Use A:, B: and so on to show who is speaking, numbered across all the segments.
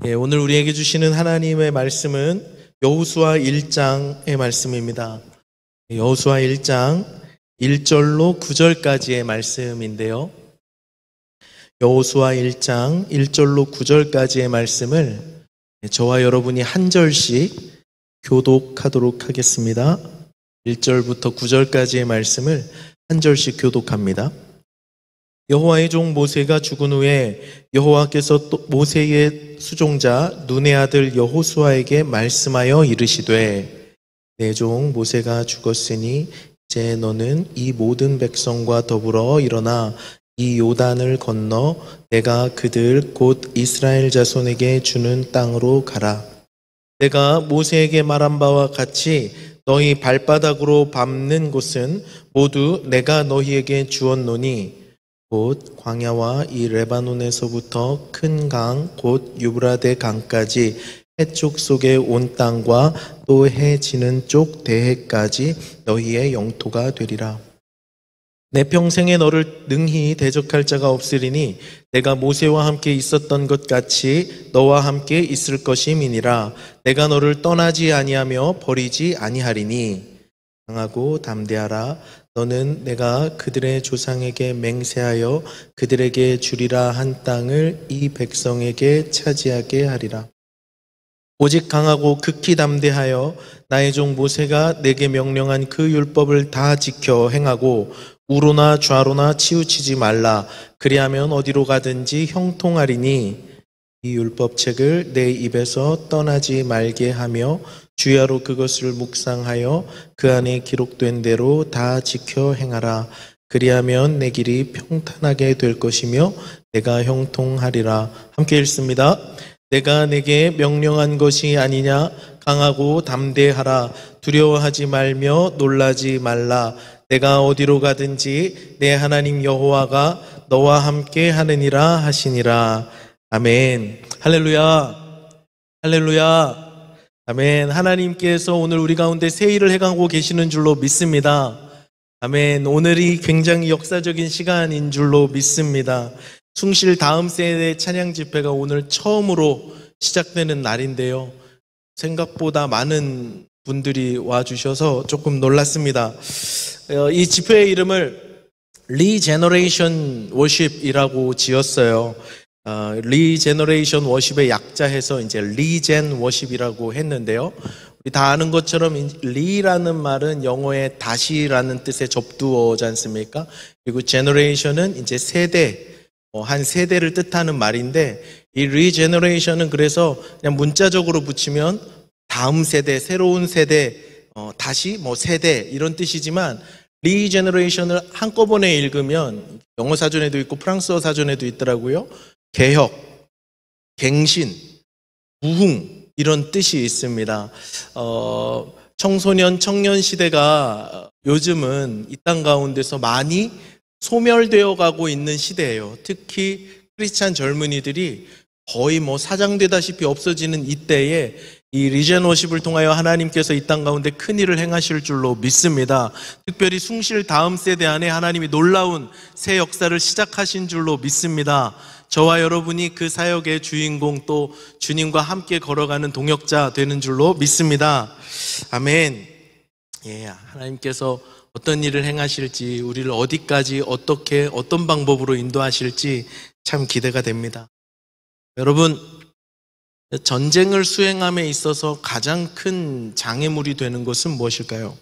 A: 오늘 우리에게 주시는 하나님의 말씀은 여호수아 1장의 말씀입니다. 여호수아 1장 1절로 9절까지의 말씀인데요. 여호수아 1장 1절로 9절까지의 말씀을 저와 여러분이 한 절씩 교독하도록 하겠습니다. 1절부터 9절까지의 말씀을 한 절씩 교독합니다. 여호와의 종 모세가 죽은 후에 여호와께서 또 모세의 수종자 눈의 아들 여호수아에게 말씀하여 이르시되 내 종 모세가 죽었으니 이제 너는 이 모든 백성과 더불어 일어나 이 요단을 건너 내가 그들 곧 이스라엘 자손에게 주는 땅으로 가라. 내가 모세에게 말한 바와 같이 너희 발바닥으로 밟는 곳은 모두 내가 너희에게 주었노니 곧 광야와 이 레바논에서부터 큰 강 곧 유브라데 강까지 해쪽 속의 온 땅과 또 해 지는 쪽 대해까지 너희의 영토가 되리라. 내 평생에 너를 능히 대적할 자가 없으리니 내가 모세와 함께 있었던 것 같이 너와 함께 있을 것임이니라. 내가 너를 떠나지 아니하며 버리지 아니하리니 강하고 담대하라. 너는 내가 그들의 조상에게 맹세하여 그들에게 주리라 한 땅을 이 백성에게 차지하게 하리라. 오직 강하고 극히 담대하여 나의 종 모세가 내게 명령한 그 율법을 다 지켜 행하고 우로나 좌로나 치우치지 말라. 그리하면 어디로 가든지 형통하리니 이 율법책을 내 입에서 떠나지 말게 하며 주야로 그것을 묵상하여 그 안에 기록된 대로 다 지켜 행하라. 그리하면 내 길이 평탄하게 될 것이며 내가 형통하리라. 함께 읽습니다. 내가 내게 명령한 것이 아니냐? 강하고 담대하라. 두려워하지 말며 놀라지 말라. 내가 어디로 가든지 내 하나님 여호와가 너와 함께 하느니라 하시니라. 아멘. 할렐루야. 할렐루야. 아멘. 하나님께서 오늘 우리 가운데 새 일을 행하고 계시는 줄로 믿습니다. 아멘. 오늘이 굉장히 역사적인 시간인 줄로 믿습니다. 숭실 다음 세대 찬양 집회가 오늘 처음으로 시작되는 날인데요. 생각보다 많은 분들이 와주셔서 조금 놀랐습니다. 이 집회의 이름을 리제너레이션 워십이라고 지었어요. 리제너레이션 워십의 약자해서 이제 리젠 워십이라고 했는데요. 우리 다 아는 것처럼 리라는 말은 영어의 다시라는 뜻의 접두어지 않습니까? 그리고 제너레이션은 이제 세대, 한 세대를 뜻하는 말인데 이 리제너레이션은 그래서 그냥 문자적으로 붙이면 다음 세대, 새로운 세대, 다시 세대 이런 뜻이지만 리제너레이션을 한꺼번에 읽으면 영어 사전에도 있고 프랑스어 사전에도 있더라고요. 개혁, 갱신, 부흥 이런 뜻이 있습니다. 청소년, 청년 시대가 요즘은 이 땅 가운데서 많이 소멸되어 가고 있는 시대예요. 특히 크리스찬 젊은이들이 거의 사장되다시피 없어지는 이때에 이 리젠워십을 통하여 하나님께서 이 땅 가운데 큰 일을 행하실 줄로 믿습니다. 특별히 숭실 다음 세대 안에 하나님이 놀라운 새 역사를 시작하신 줄로 믿습니다. 저와 여러분이 그 사역의 주인공 또 주님과 함께 걸어가는 동역자 되는 줄로 믿습니다. 아멘. 하나님께서 어떤 일을 행하실지 우리를 어디까지 어떻게 어떤 방법으로 인도하실지 참 기대가 됩니다. 여러분, 전쟁을 수행함에 있어서 가장 큰 장애물이 되는 것은 무엇일까요?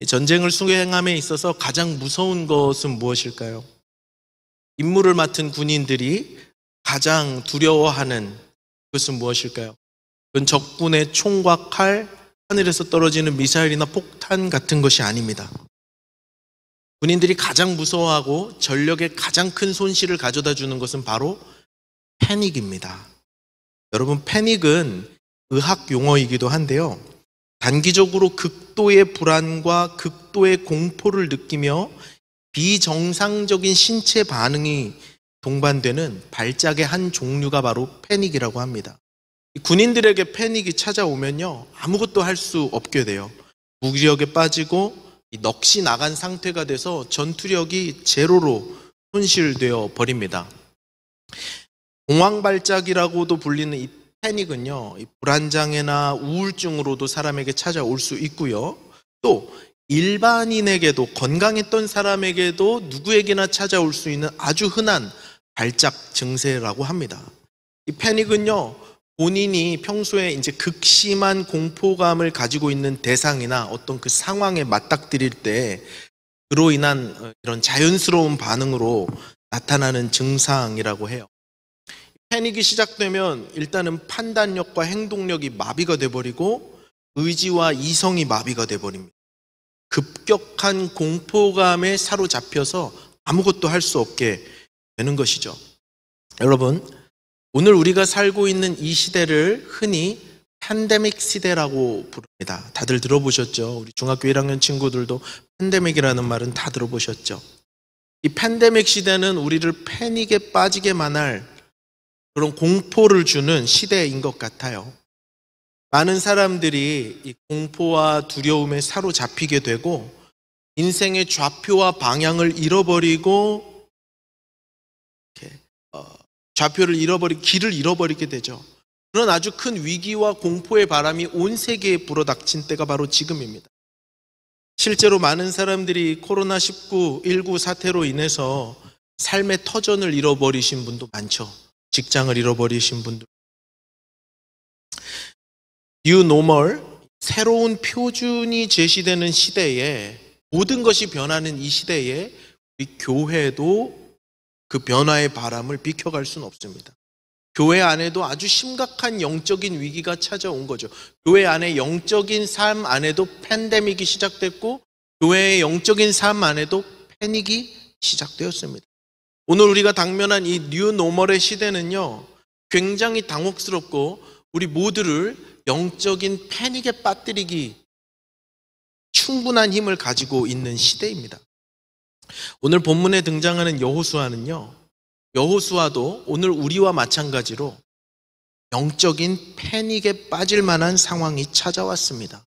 A: 전쟁을 수행함에 있어서 가장 무서운 것은 무엇일까요? 임무를 맡은 군인들이 가장 두려워하는 것은 무엇일까요? 그건 적군의 총과 칼, 하늘에서 떨어지는 미사일이나 폭탄 같은 것이 아닙니다. 군인들이 가장 무서워하고 전력에 가장 큰 손실을 가져다 주는 것은 바로 패닉입니다. 여러분, 패닉은 의학 용어이기도 한데요. 단기적으로 극도의 불안과 극도의 공포를 느끼며 비정상적인 신체 반응이 동반되는 발작의 한 종류가 바로 패닉이라고 합니다. 군인들에게 패닉이 찾아오면요, 아무것도 할 수 없게 돼요. 무기력에 빠지고 넋이 나간 상태가 돼서 전투력이 제로로 손실되어 버립니다. 공황발작이라고도 불리는 이 패닉은요, 이 불안장애나 우울증으로도 사람에게 찾아올 수 있고요. 또 일반인에게도, 건강했던 사람에게도 누구에게나 찾아올 수 있는 아주 흔한 발작 증세라고 합니다. 이 패닉은요, 본인이 평소에 이제 극심한 공포감을 가지고 있는 대상이나 어떤 그 상황에 맞닥뜨릴 때 그로 인한 이런 자연스러운 반응으로 나타나는 증상이라고 해요. 패닉이 시작되면 일단은 판단력과 행동력이 마비가 돼버리고 의지와 이성이 마비가 돼버립니다. 급격한 공포감에 사로잡혀서 아무것도 할 수 없게 되는 것이죠. 여러분, 오늘 우리가 살고 있는 이 시대를 흔히 팬데믹 시대라고 부릅니다. 다들 들어보셨죠? 우리 중학교 1학년 친구들도 팬데믹이라는 말은 다 들어보셨죠? 이 팬데믹 시대는 우리를 패닉에 빠지게만 할 그런 공포를 주는 시대인 것 같아요. 많은 사람들이 이 공포와 두려움에 사로잡히게 되고 인생의 좌표와 방향을 잃어버리고 좌표를 잃어버리고 길을 잃어버리게 되죠. 그런 아주 큰 위기와 공포의 바람이 온 세계에 불어닥친 때가 바로 지금입니다. 실제로 많은 사람들이 코로나19 사태로 인해서 삶의 터전을 잃어버리신 분도 많죠. 직장을 잃어버리신 분들. 뉴 노멀, 새로운 표준이 제시되는 시대에, 모든 것이 변하는 이 시대에 우리 교회도 그 변화의 바람을 비켜갈 수는 없습니다. 교회 안에도 아주 심각한 영적인 위기가 찾아온 거죠. 교회 안에 영적인 삶 안에도 팬데믹이 시작됐고 교회의 영적인 삶 안에도 패닉이 시작되었습니다. 오늘 우리가 당면한 이 뉴 노멀의 시대는요, 굉장히 당혹스럽고 우리 모두를 영적인 패닉에 빠뜨리기 충분한 힘을 가지고 있는 시대입니다. 오늘 본문에 등장하는 여호수아는요, 여호수아도 오늘 우리와 마찬가지로 영적인 패닉에 빠질 만한 상황이 찾아왔습니다.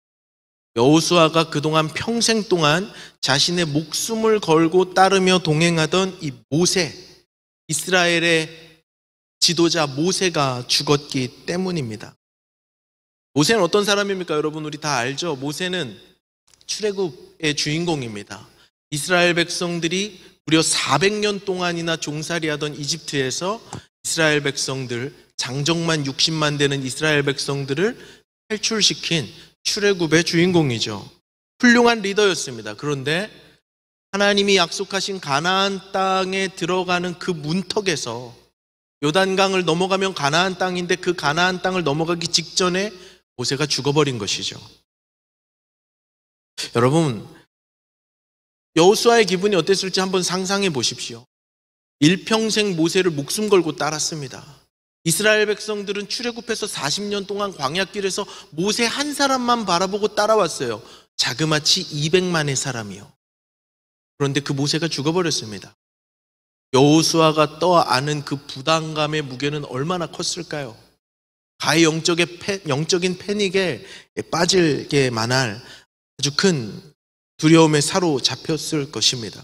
A: 여호수아가 그동안 평생 동안 자신의 목숨을 걸고 따르며 동행하던 이 모세, 이스라엘의 지도자 모세가 죽었기 때문입니다. 모세는 어떤 사람입니까? 여러분, 우리 다 알죠? 모세는 출애굽의 주인공입니다. 이스라엘 백성들이 무려 400년 동안이나 종살이하던 이집트에서 이스라엘 백성들, 장정만 60만 되는 이스라엘 백성들을 탈출시킨 출애굽의 주인공이죠. 훌륭한 리더였습니다. 그런데 하나님이 약속하신 가나안 땅에 들어가는 그 문턱에서, 요단강을 넘어가면 가나안 땅인데 그 가나안 땅을 넘어가기 직전에 모세가 죽어버린 것이죠. 여러분, 여호수아의 기분이 어땠을지 한번 상상해 보십시오. 일평생 모세를 목숨 걸고 따랐습니다. 이스라엘 백성들은 출애굽해서 40년 동안 광야길에서 모세 한 사람만 바라보고 따라왔어요. 자그마치 200만의 사람이요. 그런데 그 모세가 죽어버렸습니다. 여호수아가 떠안은 그 부담감의 무게는 얼마나 컸을까요? 가히 영적인 패닉에 빠질게 만할 아주 큰 두려움에 사로잡혔을 것입니다.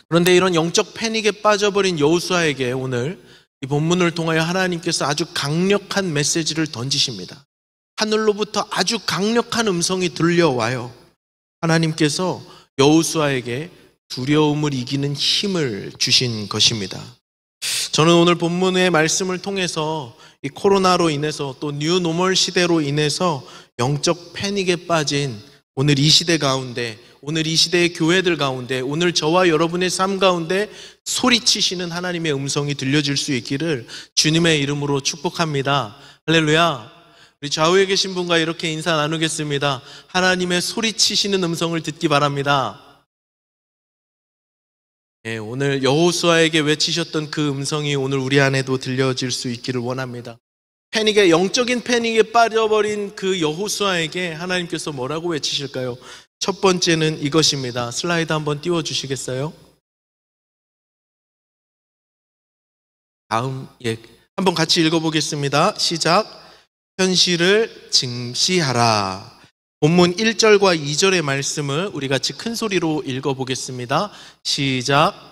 A: 그런데 이런 영적 패닉에 빠져버린 여호수아에게 오늘 이 본문을 통하여 하나님께서 아주 강력한 메시지를 던지십니다. 하늘로부터 아주 강력한 음성이 들려와요. 하나님께서 여호수아에게 두려움을 이기는 힘을 주신 것입니다. 저는 오늘 본문의 말씀을 통해서 이 코로나로 인해서 또 뉴 노멀 시대로 인해서 영적 패닉에 빠진 오늘 이 시대 가운데, 오늘 이 시대의 교회들 가운데, 오늘 저와 여러분의 삶 가운데 소리치시는 하나님의 음성이 들려질 수 있기를 주님의 이름으로 축복합니다. 할렐루야. 우리 좌우에 계신 분과 이렇게 인사 나누겠습니다. 하나님의 소리치시는 음성을 듣기 바랍니다. 네, 오늘 여호수아에게 외치셨던 그 음성이 오늘 우리 안에도 들려질 수 있기를 원합니다. 영적인 패닉에 빠져버린 그 여호수아에게 하나님께서 뭐라고 외치실까요? 첫 번째는 이것입니다. 슬라이드 한번 띄워주시겠어요? 다음, 한번 같이 읽어보겠습니다. 시작. 현실을 증시하라. 본문 1절과 2절의 말씀을 우리 같이 큰 소리로 읽어보겠습니다. 시작.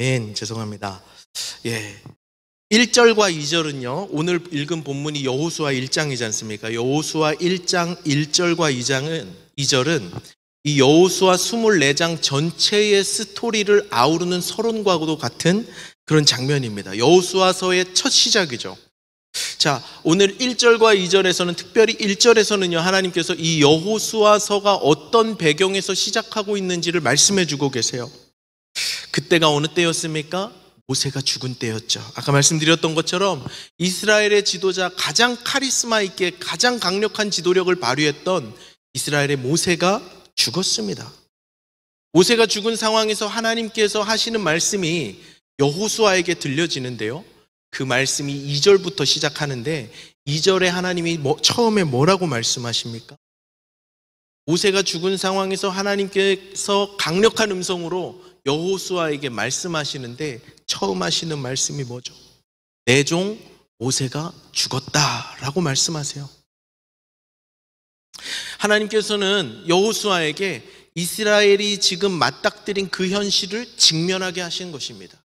A: 죄송합니다. 1절과 2절은요, 오늘 읽은 본문이 여호수아 1장이지 않습니까? 여호수아 1장 1절과 2절은 이 여호수아 24장 전체의 스토리를 아우르는 서론과도 같은 그런 장면입니다. 여호수아서의 첫 시작이죠. 자, 오늘 1절과 2절에서는, 특별히 1절에서는요, 하나님께서 이 여호수아서가 어떤 배경에서 시작하고 있는지를 말씀해 주고 계세요. 그때가 어느 때였습니까? 모세가 죽은 때였죠. 아까 말씀드렸던 것처럼 이스라엘의 지도자, 가장 카리스마 있게 가장 강력한 지도력을 발휘했던 이스라엘의 모세가 죽었습니다. 모세가 죽은 상황에서 하나님께서 하시는 말씀이 여호수아에게 들려지는데요, 그 말씀이 2절부터 시작하는데, 2절에 하나님이 처음에 뭐라고 말씀하십니까? 모세가 죽은 상황에서 하나님께서 강력한 음성으로 여호수아에게 말씀하시는데, 처음 하시는 말씀이 뭐죠? 내 종 모세가 죽었다라고 말씀하세요. 하나님께서는 여호수아에게 이스라엘이 지금 맞닥뜨린 그 현실을 직면하게 하신 것입니다.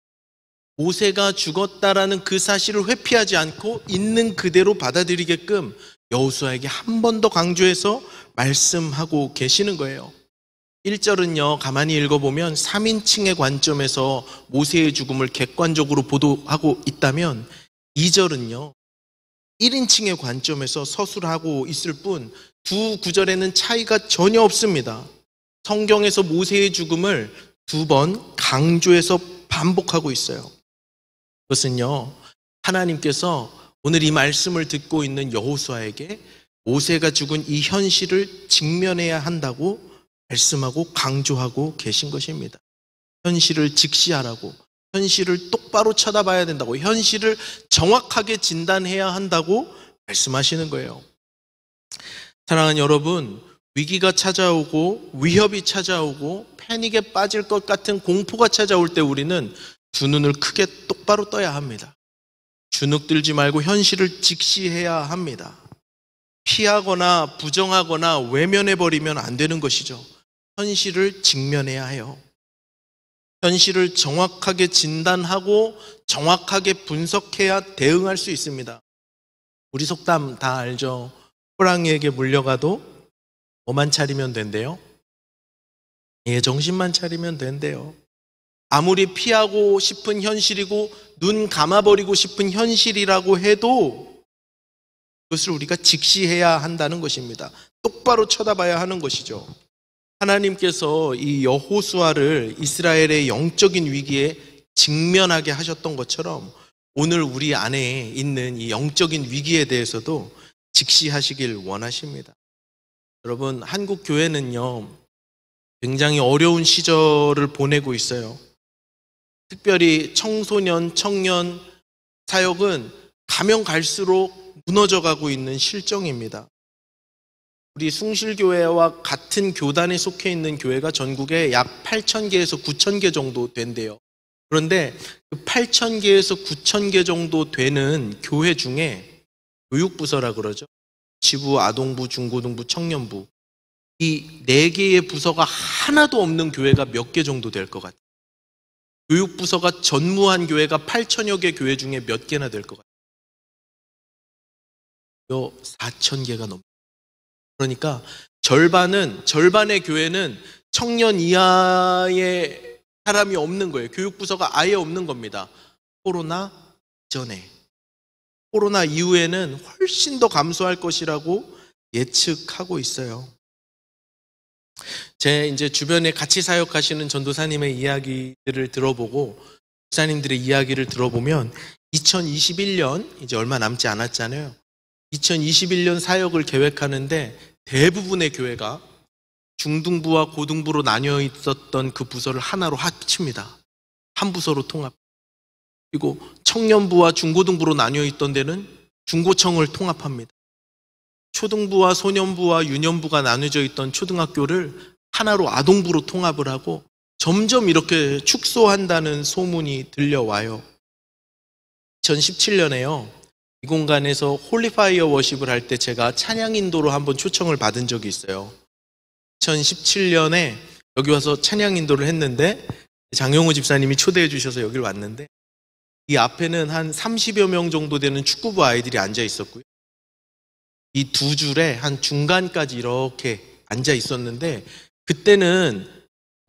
A: 모세가 죽었다라는 그 사실을 회피하지 않고 있는 그대로 받아들이게끔 여호수아에게 한 번 더 강조해서 말씀하고 계시는 거예요. 1절은요, 가만히 읽어보면 3인칭의 관점에서 모세의 죽음을 객관적으로 보도하고 있다면, 2절은요 1인칭의 관점에서 서술하고 있을 뿐 두 구절에는 차이가 전혀 없습니다. 성경에서 모세의 죽음을 2번 강조해서 반복하고 있어요. 그것은요, 하나님께서 오늘 이 말씀을 듣고 있는 여호수아에게 모세가 죽은 이 현실을 직면해야 한다고 말씀하고 강조하고 계신 것입니다. 현실을 직시하라고, 현실을 똑바로 쳐다봐야 된다고, 현실을 정확하게 진단해야 한다고 말씀하시는 거예요. 사랑하는 여러분, 위기가 찾아오고 위협이 찾아오고 패닉에 빠질 것 같은 공포가 찾아올 때 우리는 두 눈을 크게 똑바로 떠야 합니다. 주눅들지 말고 현실을 직시해야 합니다. 피하거나 부정하거나 외면해버리면 안 되는 것이죠. 현실을 직면해야 해요. 현실을 정확하게 진단하고 정확하게 분석해야 대응할 수 있습니다. 우리 속담 다 알죠? 호랑이에게 물려가도 뭐만 차리면 된대요? 정신만 차리면 된대요. 아무리 피하고 싶은 현실이고 눈 감아버리고 싶은 현실이라고 해도 그것을 우리가 직시해야 한다는 것입니다. 똑바로 쳐다봐야 하는 것이죠. 하나님께서 이 여호수아를 이스라엘의 영적인 위기에 직면하게 하셨던 것처럼 오늘 우리 안에 있는 이 영적인 위기에 대해서도 직시하시길 원하십니다. 여러분, 한국 교회는요, 굉장히 어려운 시절을 보내고 있어요. 특별히 청소년, 청년 사역은 가면 갈수록 무너져가고 있는 실정입니다. 우리 숭실교회와 같은 교단에 속해 있는 교회가 전국에 약 8,000개에서 9,000개 정도 된대요. 그런데 그 8,000개에서 9,000개 정도 되는 교회 중에 교육부서라 그러죠. 지부, 아동부, 중고등부, 청년부, 이 4개의 부서가 하나도 없는 교회가 몇 개 정도 될 것 같아요. 교육부서가 전무한 교회가 8,000여 개 교회 중에 몇 개나 될 것 같아요. 4,000개가 넘습니다. 그러니까 절반의 교회는 청년 이하의 사람이 없는 거예요. 교육부서가 아예 없는 겁니다. 코로나 전에. 코로나 이후에는 훨씬 더 감소할 것이라고 예측하고 있어요. 제 이제 주변에 같이 사역하시는 전도사님의 이야기들을 들어보고 목사님들의 이야기를 들어보면 2021년 이제 얼마 남지 않았잖아요. 2021년 사역을 계획하는데 대부분의 교회가 중등부와 고등부로 나뉘어 있었던 그 부서를 하나로 합칩니다. 한 부서로 통합. 그리고 청년부와 중고등부로 나뉘어 있던 데는 중고청을 통합합니다. 초등부와 소년부와 유년부가 나눠져 있던 초등학교를 하나로 아동부로 통합을 하고 점점 이렇게 축소한다는 소문이 들려와요. 2017년에요. 이 공간에서 홀리파이어 워십을 할 때 제가 찬양 인도로 한번 초청을 받은 적이 있어요. 2017년에 여기 와서 찬양 인도를 했는데 장용호 집사님이 초대해 주셔서 여기를 왔는데, 이 앞에는 한 30여 명 정도 되는 축구부 아이들이 앉아 있었고요. 이 두 줄에 한 중간까지 이렇게 앉아 있었는데, 그때는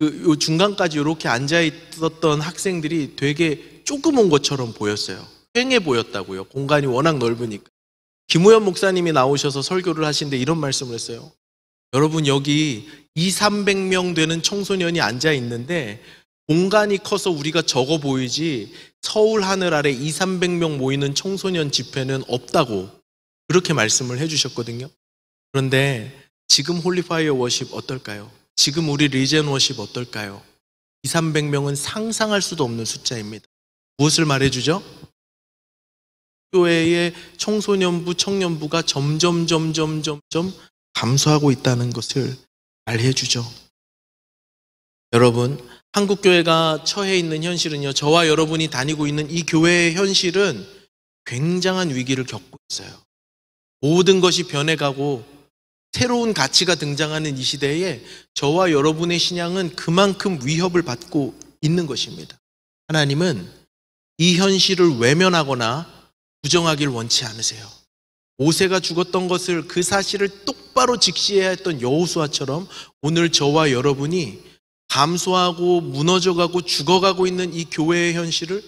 A: 요 중간까지 이렇게 앉아 있었던 학생들이 되게 조금 온 것처럼 보였어요. 휑해 보였다고요. 공간이 워낙 넓으니까. 김우현 목사님이 나오셔서 설교를 하시는데 이런 말씀을 했어요. 여러분, 여기 200~300명 되는 청소년이 앉아 있는데 공간이 커서 우리가 적어 보이지 서울 하늘 아래 200~300명 모이는 청소년 집회는 없다고 그렇게 말씀을 해주셨거든요. 그런데 지금 홀리파이어 워십 어떨까요? 지금 우리 리젠 워십 어떨까요? 200~300명은 상상할 수도 없는 숫자입니다. 무엇을 말해주죠? 교회의 청소년부, 청년부가 점점 감소하고 있다는 것을 말해주죠. 여러분, 한국교회가 처해 있는 현실은요, 저와 여러분이 다니고 있는 이 교회의 현실은 굉장한 위기를 겪고 있어요. 모든 것이 변해가고 새로운 가치가 등장하는 이 시대에 저와 여러분의 신앙은 그만큼 위협을 받고 있는 것입니다. 하나님은 이 현실을 외면하거나 부정하길 원치 않으세요. 모세가 죽었던 것을, 그 사실을 똑바로 직시해야 했던 여호수아처럼 오늘 저와 여러분이 감소하고 무너져가고 죽어가고 있는 이 교회의 현실을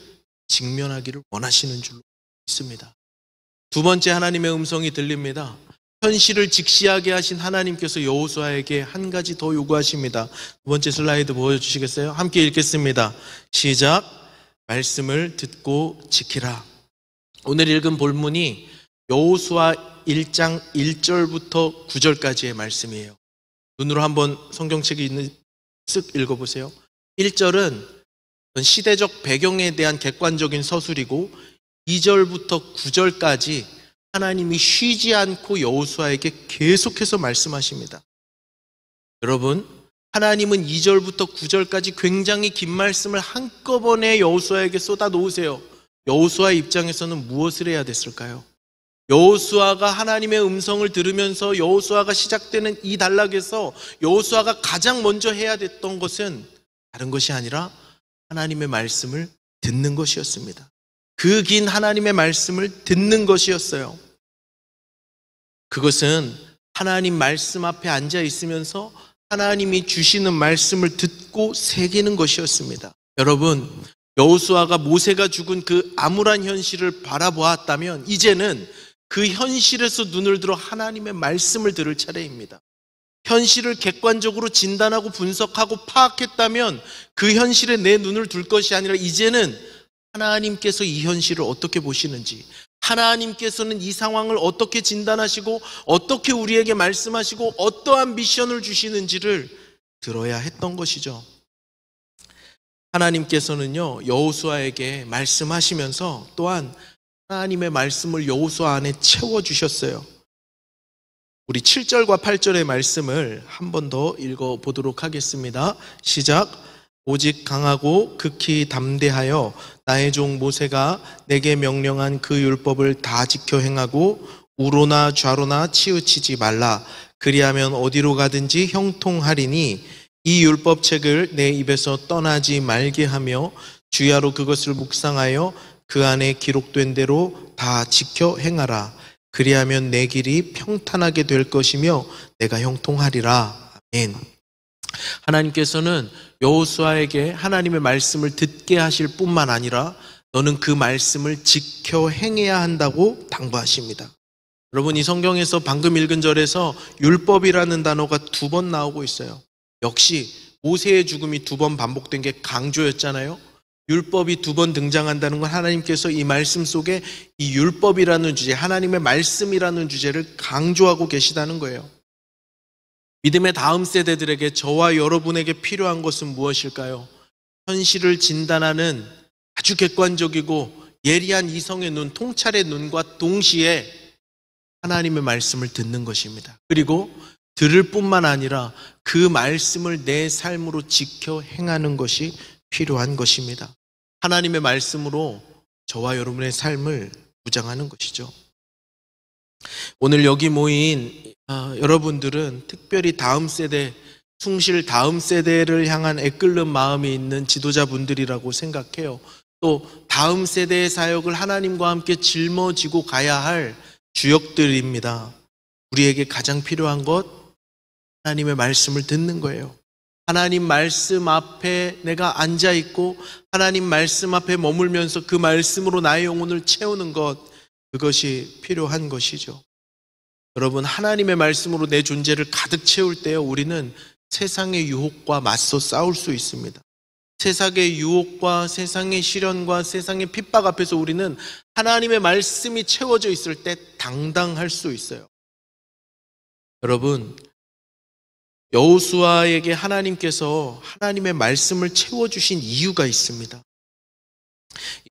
A: 직면하기를 원하시는 줄로 믿습니다. 두 번째, 하나님의 음성이 들립니다. 현실을 직시하게 하신 하나님께서 여호수아에게 한 가지 더 요구하십니다. 두 번째 슬라이드 보여주시겠어요? 함께 읽겠습니다. 시작. 말씀을 듣고 지키라. 오늘 읽은 본문이 여호수아 1장 1절부터 9절까지의 말씀이에요. 눈으로 한번 성경책이 있는 쓱 읽어보세요. 1절은 시대적 배경에 대한 객관적인 서술이고 2절부터 9절까지 하나님이 쉬지 않고 여호수아에게 계속해서 말씀하십니다. 여러분, 하나님은 2절부터 9절까지 굉장히 긴 말씀을 한꺼번에 여호수아에게 쏟아 놓으세요. 여호수아의 입장에서는 무엇을 해야 됐을까요? 여호수아가 하나님의 음성을 들으면서 여호수아가 시작되는 이 단락에서 여호수아가 가장 먼저 해야 됐던 것은 다른 것이 아니라 하나님의 말씀을 듣는 것이었습니다. 그 긴 하나님의 말씀을 듣는 것이었어요. 그것은 하나님 말씀 앞에 앉아 있으면서 하나님이 주시는 말씀을 듣고 새기는 것이었습니다. 여러분, 여호수아가 모세가 죽은 그 암울한 현실을 바라보았다면 이제는 그 현실에서 눈을 들어 하나님의 말씀을 들을 차례입니다. 현실을 객관적으로 진단하고 분석하고 파악했다면 그 현실에 내 눈을 둘 것이 아니라 이제는 하나님께서 이 현실을 어떻게 보시는지, 하나님께서는 이 상황을 어떻게 진단하시고 어떻게 우리에게 말씀하시고 어떠한 미션을 주시는지를 들어야 했던 것이죠. 하나님께서는요, 여호수아에게 말씀하시면서 또한 하나님의 말씀을 여호수아 안에 채워주셨어요. 우리 7절과 8절의 말씀을 한 번 더 읽어보도록 하겠습니다. 시작. 오직 강하고 극히 담대하여 나의 종 모세가 내게 명령한 그 율법을 다 지켜 행하고 우로나 좌로나 치우치지 말라. 그리하면 어디로 가든지 형통하리니 이 율법책을 내 입에서 떠나지 말게 하며 주야로 그것을 묵상하여 그 안에 기록된 대로 다 지켜 행하라. 그리하면 내 길이 평탄하게 될 것이며 내가 형통하리라. 아멘. 하나님께서는 여호수아에게 하나님의 말씀을 듣게 하실 뿐만 아니라 너는 그 말씀을 지켜 행해야 한다고 당부하십니다. 여러분, 이 성경에서 방금 읽은 절에서 율법이라는 단어가 2번 나오고 있어요. 역시 모세의 죽음이 2번 반복된 게 강조였잖아요. 율법이 2번 등장한다는 건 하나님께서 이 말씀 속에 이 율법이라는 주제, 하나님의 말씀이라는 주제를 강조하고 계시다는 거예요. 믿음의 다음 세대들에게, 저와 여러분에게 필요한 것은 무엇일까요? 현실을 진단하는 아주 객관적이고 예리한 이성의 눈, 통찰의 눈과 동시에 하나님의 말씀을 듣는 것입니다. 그리고 들을 뿐만 아니라 그 말씀을 내 삶으로 지켜 행하는 것이 필요한 것입니다. 하나님의 말씀으로 저와 여러분의 삶을 무장하는 것이죠. 오늘 여기 모인 여러분들은 특별히 다음 세대 숭실 다음 세대를 향한 애끓는 마음이 있는 지도자분들이라고 생각해요. 또 다음 세대의 사역을 하나님과 함께 짊어지고 가야 할 주역들입니다. 우리에게 가장 필요한 것, 하나님의 말씀을 듣는 거예요. 하나님 말씀 앞에 내가 앉아 있고 하나님 말씀 앞에 머물면서 그 말씀으로 나의 영혼을 채우는 것, 그것이 필요한 것이죠. 여러분, 하나님의 말씀으로 내 존재를 가득 채울 때요, 우리는 세상의 유혹과 맞서 싸울 수 있습니다. 세상의 유혹과 세상의 시련과 세상의 핍박 앞에서 우리는 하나님의 말씀이 채워져 있을 때 당당할 수 있어요. 여러분, 여호수아에게 하나님께서 하나님의 말씀을 채워주신 이유가 있습니다.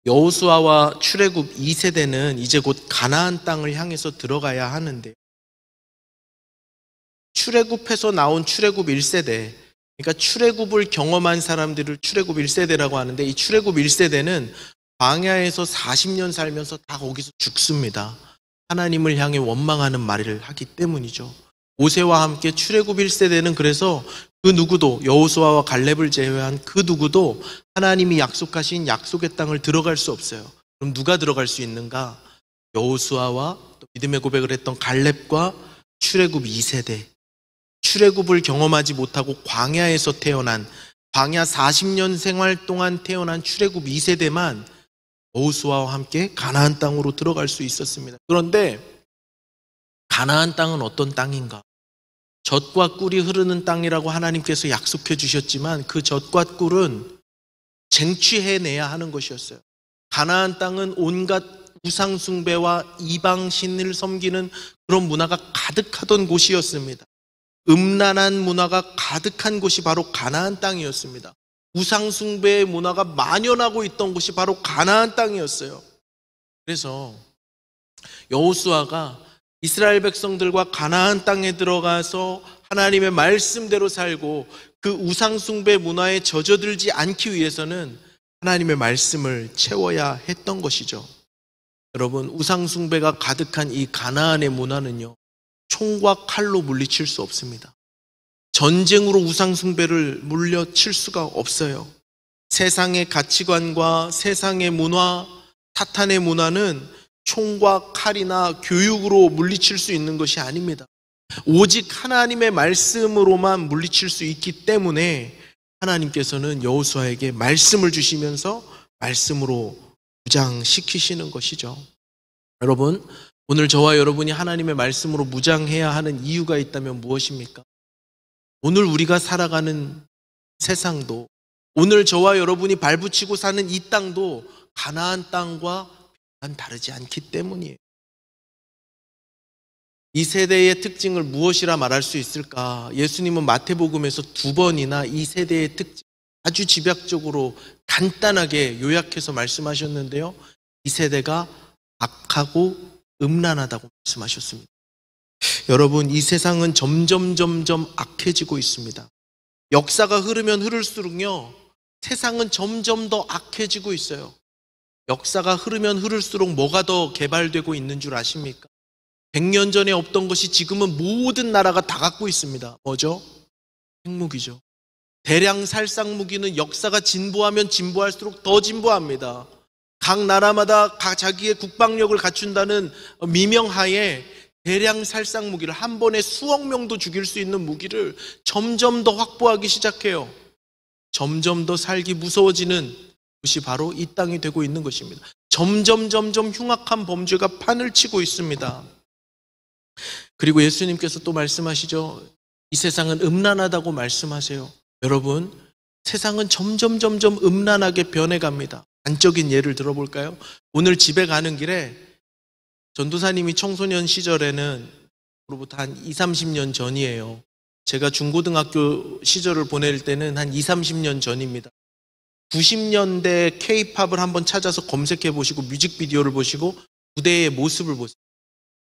A: 여호수아와 출애굽 2세대는 이제 곧 가나안 땅을 향해서 들어가야 하는데, 출애굽해서 나온 출애굽 1세대, 그러니까 출애굽을 경험한 사람들을 출애굽 1세대라고 하는데, 이 출애굽 1세대는 광야에서 40년 살면서 다 거기서 죽습니다. 하나님을 향해 원망하는 말을 하기 때문이죠. 모세와 함께 출애굽 1세대는 그래서 그 누구도, 여호수아와 갈렙을 제외한 그 누구도 하나님이 약속하신 약속의 땅을 들어갈 수 없어요. 그럼 누가 들어갈 수 있는가? 여호수아와 또 믿음의 고백을 했던 갈렙과 출애굽 2세대, 출애굽을 경험하지 못하고 광야에서 태어난, 광야 40년 생활 동안 태어난 출애굽 2세대만 여호수아와 함께 가나안 땅으로 들어갈 수 있었습니다. 그런데 가나안 땅은 어떤 땅인가? 젖과 꿀이 흐르는 땅이라고 하나님께서 약속해 주셨지만 그 젖과 꿀은 쟁취해내야 하는 것이었어요. 가나안 땅은 온갖 우상 숭배와 이방 신을 섬기는 그런 문화가 가득하던 곳이었습니다. 음란한 문화가 가득한 곳이 바로 가나안 땅이었습니다. 우상 숭배의 문화가 만연하고 있던 곳이 바로 가나안 땅이었어요. 그래서 여호수아가 이스라엘 백성들과 가나안 땅에 들어가서 하나님의 말씀대로 살고 그 우상 숭배 문화에 젖어들지 않기 위해서는 하나님의 말씀을 채워야 했던 것이죠. 여러분, 우상 숭배가 가득한 이 가나안의 문화는요, 총과 칼로 물리칠 수 없습니다. 전쟁으로 우상 숭배를 물려칠 수가 없어요. 세상의 가치관과 세상의 문화, 사탄의 문화는 총과 칼이나 교육으로 물리칠 수 있는 것이 아닙니다. 오직 하나님의 말씀으로만 물리칠 수 있기 때문에 하나님께서는 여호수아에게 말씀을 주시면서 말씀으로 무장시키시는 것이죠. 여러분, 오늘 저와 여러분이 하나님의 말씀으로 무장해야 하는 이유가 있다면 무엇입니까? 오늘 우리가 살아가는 세상도, 오늘 저와 여러분이 발붙이고 사는 이 땅도 가나안 땅과 다르지 않기 때문이에요. 이 세대의 특징을 무엇이라 말할 수 있을까? 예수님은 마태복음에서 2번이나 이 세대의 특징 아주 집약적으로 간단하게 요약해서 말씀하셨는데요, 이 세대가 악하고 음란하다고 말씀하셨습니다. 여러분, 이 세상은 점점 악해지고 있습니다. 역사가 흐르면 흐를수록요, 세상은 점점 더 악해지고 있어요. 역사가 흐르면 흐를수록 뭐가 더 개발되고 있는 줄 아십니까? 100년 전에 없던 것이 지금은 모든 나라가 다 갖고 있습니다. 뭐죠? 핵무기죠. 대량 살상 무기는 역사가 진보하면 진보할수록 더 진보합니다. 각 나라마다 자기의 국방력을 갖춘다는 미명하에 대량 살상 무기를, 한 번에 수억 명도 죽일 수 있는 무기를 점점 더 확보하기 시작해요. 점점 더 살기 무서워지는 것이 바로 이 땅이 되고 있는 것입니다. 점점 흉악한 범죄가 판을 치고 있습니다. 그리고 예수님께서 또 말씀하시죠. 이 세상은 음란하다고 말씀하세요. 여러분, 세상은 점점 음란하게 변해갑니다. 단적인 예를 들어볼까요? 오늘 집에 가는 길에 전도사님이 청소년 시절에는, 그로부터 한 20-30년 전이에요. 제가 중고등학교 시절을 보낼 때는 한 20-30년 전입니다. 90년대 K-팝을 한번 찾아서 검색해 보시고 뮤직비디오를 보시고 무대의 모습을 보세요.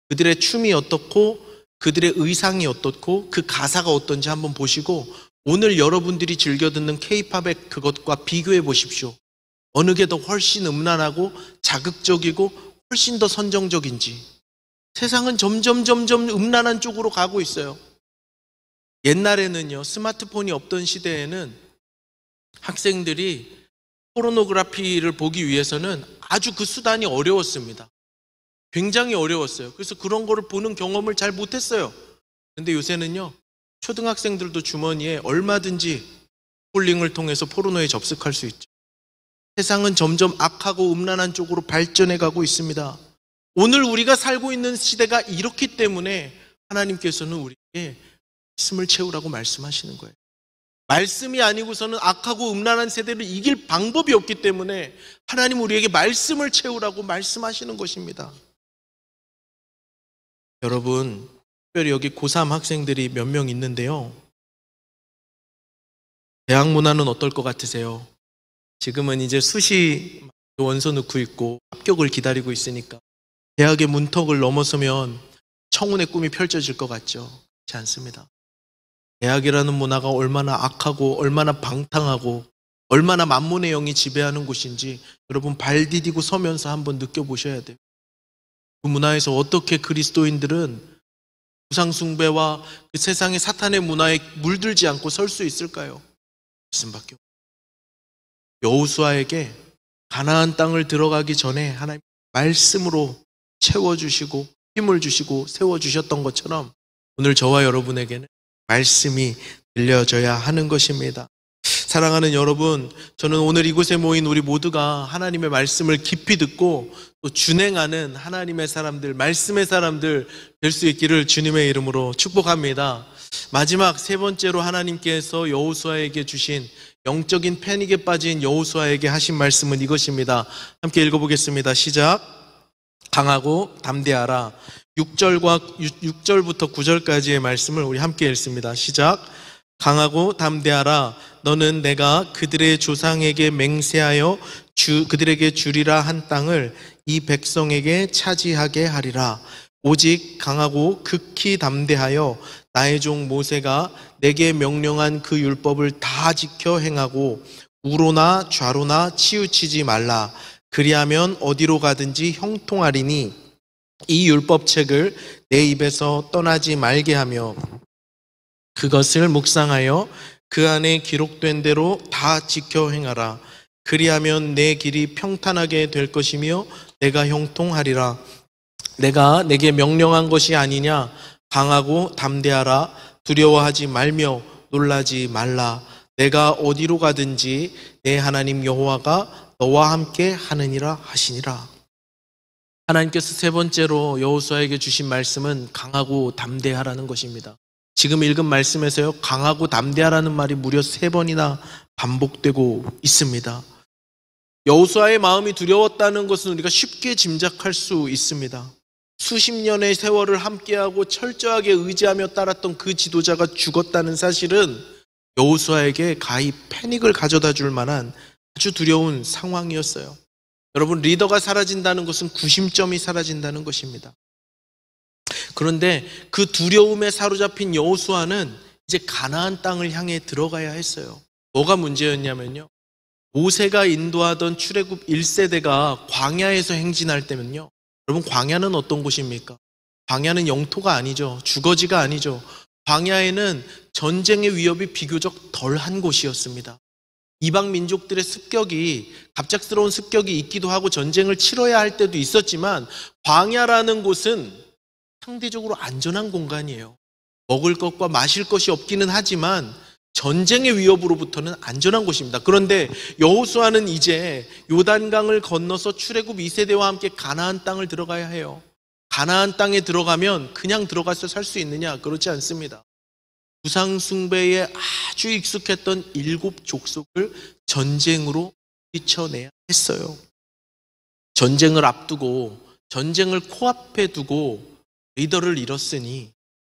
A: 그들의 춤이 어떻고 그들의 의상이 어떻고 그 가사가 어떤지 한번 보시고 오늘 여러분들이 즐겨 듣는 K-팝의 그것과 비교해 보십시오. 어느 게 더 훨씬 음란하고 자극적이고 훨씬 더 선정적인지. 세상은 점점 음란한 쪽으로 가고 있어요. 옛날에는요, 스마트폰이 없던 시대에는 학생들이 포르노그래피를 보기 위해서는 아주 그 수단이 어려웠습니다. 굉장히 어려웠어요. 그래서 그런 거를 보는 경험을 잘 못했어요. 근데 요새는요, 초등학생들도 주머니에 얼마든지 폴링을 통해서 포르노에 접속할 수 있죠. 세상은 점점 악하고 음란한 쪽으로 발전해 가고 있습니다. 오늘 우리가 살고 있는 시대가 이렇기 때문에 하나님께서는 우리에게 말씀을 채우라고 말씀하시는 거예요. 말씀이 아니고서는 악하고 음란한 세대를 이길 방법이 없기 때문에 하나님 우리에게 말씀을 채우라고 말씀하시는 것입니다. 여러분, 특별히 여기 고3 학생들이 몇 명 있는데요. 대학 문화는 어떨 것 같으세요? 지금은 이제 수시 원서 넣고 있고 합격을 기다리고 있으니까 대학의 문턱을 넘어서면 청운의 꿈이 펼쳐질 것 같죠? 그렇지 않습니다. 대학이라는 문화가 얼마나 악하고 얼마나 방탕하고 얼마나 만문의 영이 지배하는 곳인지 여러분 발 디디고 서면서 한번 느껴보셔야 돼요. 그 문화에서 어떻게 그리스도인들은 우상숭배와 그 세상의 사탄의 문화에 물들지 않고 설 수 있을까요? 말씀밖에 없어요. 여호수아에게 가나안 땅을 들어가기 전에 하나님 말씀으로 채워주시고 힘을 주시고 세워주셨던 것처럼 오늘 저와 여러분에게는 말씀이 들려져야 하는 것입니다. 사랑하는 여러분, 저는 오늘 이곳에 모인 우리 모두가 하나님의 말씀을 깊이 듣고 또 준행하는 하나님의 사람들, 말씀의 사람들 될 수 있기를 주님의 이름으로 축복합니다. 마지막 세 번째로 하나님께서 여호수아에게 주신 영적인 패닉에 빠진 여호수아에게 하신 말씀은 이것입니다. 함께 읽어보겠습니다. 시작. 강하고 담대하라. 6절부터 9절까지의 말씀을 우리 함께 읽습니다. 시작. 강하고 담대하라. 너는 내가 그들의 조상에게 맹세하여 그들에게 주리라 한 땅을 이 백성에게 차지하게 하리라. 오직 강하고 극히 담대하여 나의 종 모세가 내게 명령한 그 율법을 다 지켜 행하고 우로나 좌로나 치우치지 말라. 그리하면 어디로 가든지 형통하리니 이 율법책을 내 입에서 떠나지 말게 하며 그것을 묵상하여 그 안에 기록된 대로 다 지켜 행하라. 그리하면 내 길이 평탄하게 될 것이며 내가 형통하리라. 내가 내게 명령한 것이 아니냐. 강하고 담대하라. 두려워하지 말며 놀라지 말라. 내가 어디로 가든지 내 하나님 여호와가 너와 함께 하느니라 하시니라. 하나님께서 세 번째로 여호수아에게 주신 말씀은 강하고 담대하라는 것입니다. 지금 읽은 말씀에서요, 강하고 담대하라는 말이 무려 3번이나 반복되고 있습니다. 여호수아의 마음이 두려웠다는 것은 우리가 쉽게 짐작할 수 있습니다. 수십 년의 세월을 함께하고 철저하게 의지하며 따랐던 그 지도자가 죽었다는 사실은 여호수아에게 가히 패닉을 가져다 줄 만한 아주 두려운 상황이었어요. 여러분, 리더가 사라진다는 것은 구심점이 사라진다는 것입니다. 그런데 그 두려움에 사로잡힌 여호수아는 이제 가나안 땅을 향해 들어가야 했어요. 뭐가 문제였냐면요, 모세가 인도하던 출애굽 1세대가 광야에서 행진할 때면요, 여러분, 광야는 어떤 곳입니까? 광야는 영토가 아니죠. 주거지가 아니죠. 광야에는 전쟁의 위협이 비교적 덜한 곳이었습니다. 이방 민족들의 습격이, 갑작스러운 습격이 있기도 하고 전쟁을 치러야 할 때도 있었지만 광야라는 곳은 상대적으로 안전한 공간이에요. 먹을 것과 마실 것이 없기는 하지만 전쟁의 위협으로부터는 안전한 곳입니다. 그런데 여호수아는 이제 요단강을 건너서 출애굽 2세대와 함께 가나안 땅을 들어가야 해요. 가나안 땅에 들어가면 그냥 들어가서 살 수 있느냐? 그렇지 않습니다. 우상 숭배에 아주 익숙했던 7족속을 전쟁으로 뛰쳐내야 했어요. 전쟁을 앞두고, 전쟁을 코앞에 두고 리더를 잃었으니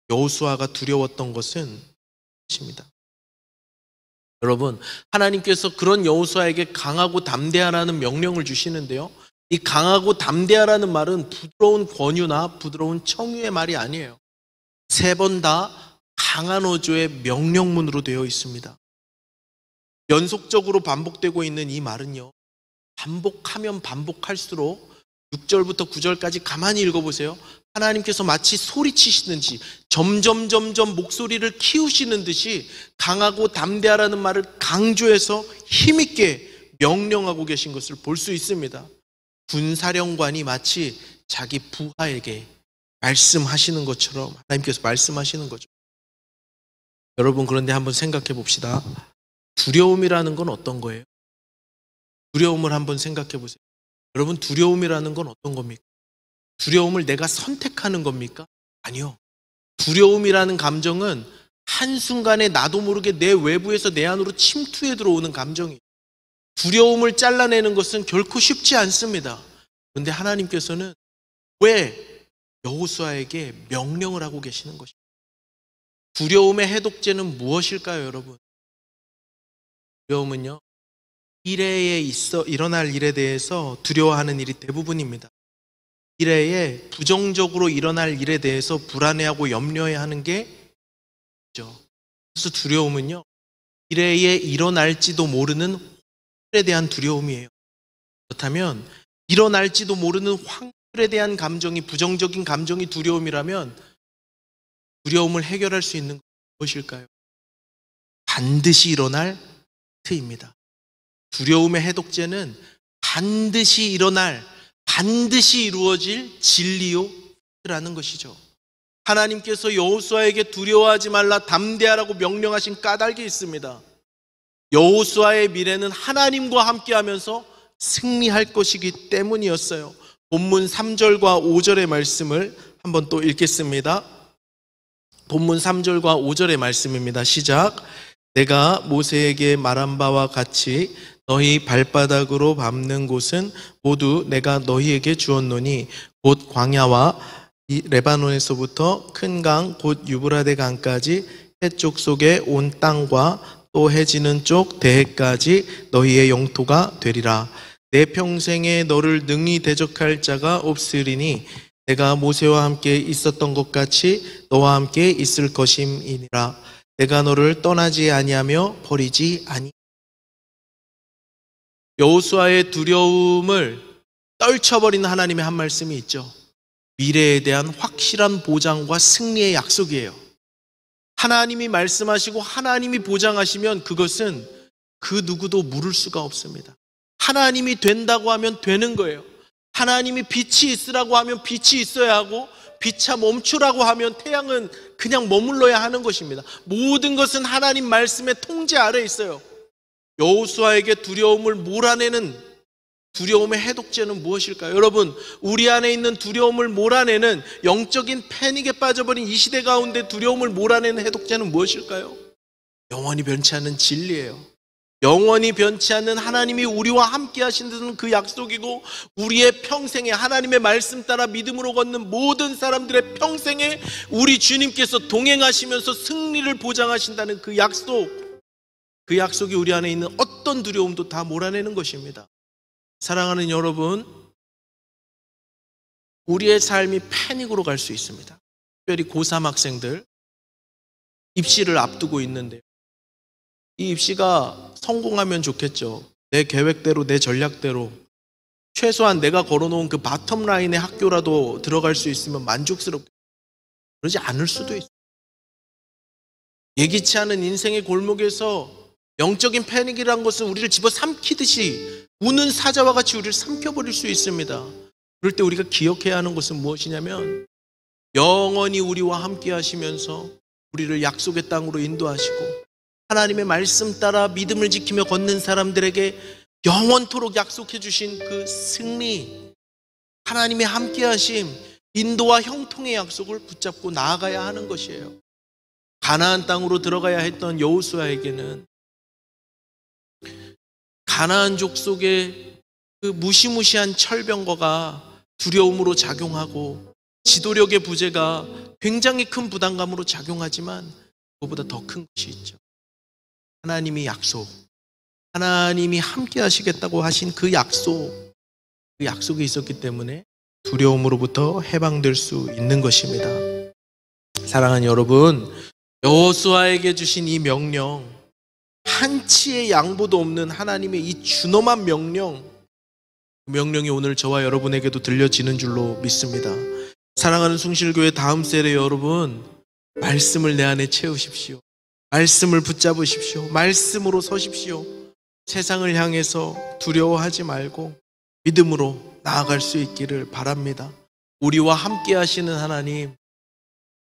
A: 여호수아가 두려웠던 것은 것입니다. 여러분, 하나님께서 그런 여호수아에게 강하고 담대하라는 명령을 주시는데요, 이 강하고 담대하라는 말은 부드러운 권유나 부드러운 청유의 말이 아니에요. 3번 다 강한 어조의 명령문으로 되어 있습니다. 연속적으로 반복되고 있는 이 말은요, 반복하면 반복할수록 6절부터 9절까지 가만히 읽어보세요. 하나님께서 마치 소리치시는지 점점 목소리를 키우시는 듯이 강하고 담대하라는 말을 강조해서 힘있게 명령하고 계신 것을 볼 수 있습니다. 군사령관이 마치 자기 부하에게 말씀하시는 것처럼 하나님께서 말씀하시는 거죠. 여러분, 그런데 한번 생각해 봅시다. 두려움이라는 건 어떤 거예요? 두려움을 한번 생각해 보세요. 여러분, 두려움이라는 건 어떤 겁니까? 두려움을 내가 선택하는 겁니까? 아니요. 두려움이라는 감정은 한순간에 나도 모르게 내 외부에서 내 안으로 침투해 들어오는 감정이에요. 두려움을 잘라내는 것은 결코 쉽지 않습니다. 그런데 하나님께서는 왜 여호수아에게 명령을 하고 계시는 것입니다. 두려움의 해독제는 무엇일까요, 여러분? 두려움은요, 미래에 일어날 일에 대해서 두려워하는 일이 대부분입니다. 미래에 부정적으로 일어날 일에 대해서 불안해하고 염려해하는 게 있죠. 그래서 두려움은요, 미래에 일어날지도 모르는 확률에 대한 두려움이에요. 그렇다면 일어날지도 모르는 확률에 대한 감정이, 부정적인 감정이 두려움이라면 두려움을 해결할 수 있는 것은 무엇일까요? 반드시 일어날 트입니다. 두려움의 해독제는 반드시 일어날, 반드시 이루어질 진리요라는 것이죠. 하나님께서 여호수아에게 두려워하지 말라, 담대하라고 명령하신 까닭이 있습니다. 여호수아의 미래는 하나님과 함께하면서 승리할 것이기 때문이었어요. 본문 3절과 5절의 말씀을 한번 또 읽겠습니다. 본문 3절과 5절의 말씀입니다. 시작. 내가 모세에게 말한 바와 같이 너희 발바닥으로 밟는 곳은 모두 내가 너희에게 주었노니 곧 광야와 레바논에서부터 큰 강 곧 유브라데 강까지 해쪽 속에 온 땅과 또 해지는 쪽 대해까지 너희의 영토가 되리라. 내 평생에 너를 능히 대적할 자가 없으리니 내가 모세와 함께 있었던 것 같이 너와 함께 있을 것임이니라. 내가 너를 떠나지 아니하며 버리지 아니. 여호수아의 두려움을 떨쳐버리는 하나님의 한 말씀이 있죠. 미래에 대한 확실한 보장과 승리의 약속이에요. 하나님이 말씀하시고 하나님이 보장하시면 그것은 그 누구도 물을 수가 없습니다. 하나님이 된다고 하면 되는 거예요. 하나님이 빛이 있으라고 하면 빛이 있어야 하고, 빛아 멈추라고 하면 태양은 그냥 머물러야 하는 것입니다. 모든 것은 하나님 말씀의 통제 아래 있어요. 여호수아에게 두려움을 몰아내는 두려움의 해독제는 무엇일까요? 여러분, 우리 안에 있는 두려움을 몰아내는, 영적인 패닉에 빠져버린 이 시대 가운데 두려움을 몰아내는 해독제는 무엇일까요? 영원히 변치 않는 진리예요. 영원히 변치 않는 하나님이 우리와 함께 하신다는 그 약속이고, 우리의 평생에 하나님의 말씀 따라 믿음으로 걷는 모든 사람들의 평생에 우리 주님께서 동행하시면서 승리를 보장하신다는 그 약속, 그 약속이 우리 안에 있는 어떤 두려움도 다 몰아내는 것입니다. 사랑하는 여러분, 우리의 삶이 패닉으로 갈 수 있습니다. 특별히 고3 학생들 입시를 앞두고 있는데요, 이 입시가 성공하면 좋겠죠. 내 계획대로, 내 전략대로 최소한 내가 걸어놓은 그 바텀 라인의 학교라도 들어갈 수 있으면 만족스럽게. 그러지 않을 수도 있어요. 예기치 않은 인생의 골목에서 영적인 패닉이란 것은 우리를 집어삼키듯이 우는 사자와 같이 우리를 삼켜버릴 수 있습니다. 그럴 때 우리가 기억해야 하는 것은 무엇이냐면, 영원히 우리와 함께 하시면서 우리를 약속의 땅으로 인도하시고 하나님의 말씀 따라 믿음을 지키며 걷는 사람들에게 영원토록 약속해 주신 그 승리, 하나님의 함께 하심, 인도와 형통의 약속을 붙잡고 나아가야 하는 것이에요. 가나안 땅으로 들어가야 했던 여호수아에게는 가나안족 속에 그 무시무시한 철병거가 두려움으로 작용하고, 지도력의 부재가 굉장히 큰 부담감으로 작용하지만 그보다 더 큰 것이 있죠. 하나님이 약속, 하나님이 함께 하시겠다고 하신 그 약속이 있었기 때문에 두려움으로부터 해방될 수 있는 것입니다. 사랑하는 여러분, 여호수아에게 주신 이 명령, 한치의 양보도 없는 하나님의 이 준엄한 명령, 그 명령이 오늘 저와 여러분에게도 들려지는 줄로 믿습니다. 사랑하는 숭실교회 다음 세대 여러분, 말씀을 내 안에 채우십시오. 말씀을 붙잡으십시오. 말씀으로 서십시오. 세상을 향해서 두려워하지 말고 믿음으로 나아갈 수 있기를 바랍니다. 우리와 함께 하시는 하나님,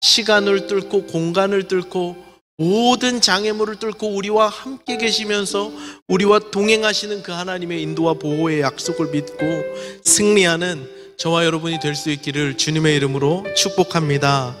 A: 시간을 뚫고 공간을 뚫고 모든 장애물을 뚫고 우리와 함께 계시면서 우리와 동행하시는 그 하나님의 인도와 보호의 약속을 믿고 승리하는 저와 여러분이 될 수 있기를 주님의 이름으로 축복합니다.